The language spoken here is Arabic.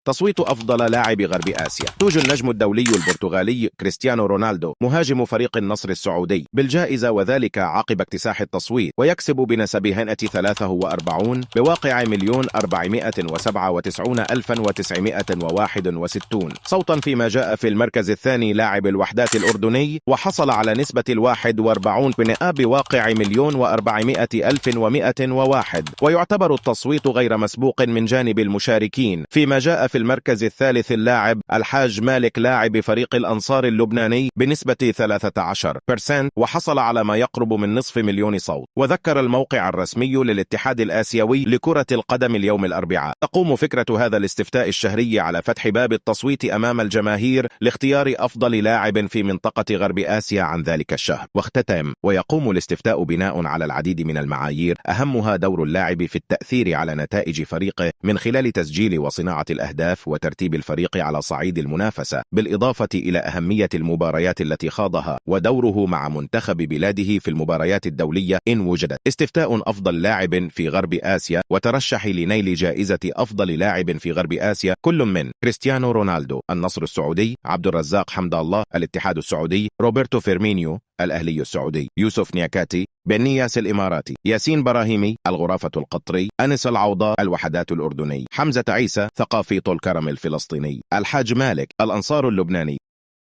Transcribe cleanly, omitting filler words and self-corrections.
تصويت أفضل لاعب غرب آسيا. توج النجم الدولي البرتغالي كريستيانو رونالدو مهاجم فريق النصر السعودي بالجائزة، وذلك عقب اكتساح التصويت، ويكسب بنسب هنة 43 بواقع 1,497,961 صوتا، فيما جاء في المركز الثاني لاعب الوحدات الأردني وحصل على نسبة 41% بواقع 1,400,101، ويعتبر التصويت غير مسبوق من جانب المشاركين. فيما جاء في المركز الثالث اللاعب الحاج مالك لاعب فريق الأنصار اللبناني بنسبة 13%، وحصل على ما يقرب من نصف مليون صوت. وذكر الموقع الرسمي للاتحاد الآسيوي لكرة القدم اليوم الأربعاء: تقوم فكرة هذا الاستفتاء الشهري على فتح باب التصويت أمام الجماهير لاختيار أفضل لاعب في منطقة غرب آسيا عن ذلك الشهر. واختتم: ويقوم الاستفتاء بناء على العديد من المعايير، أهمها دور اللاعب في التأثير على نتائج فريقه من خلال تسجيل وصناعة الأهداف وترتيب الفريق على صعيد المنافسة، بالإضافة إلى أهمية المباريات التي خاضها ودوره مع منتخب بلاده في المباريات الدولية إن وجدت. استفتاء أفضل لاعب في غرب آسيا وترشح لنيل جائزة أفضل لاعب في غرب آسيا كل من كريستيانو رونالدو النصر السعودي، عبد الرزاق حمد الله الاتحاد السعودي، روبرتو فيرمينيو الأهلي السعودي، يوسف نياكاتي بنياس الإماراتي، ياسين براهيمي الغرافة القطري، أنس العوضاء الوحدات الأردني، حمزة عيسى ثقافي طول كرم الفلسطيني، الحاج مالك الأنصار اللبناني،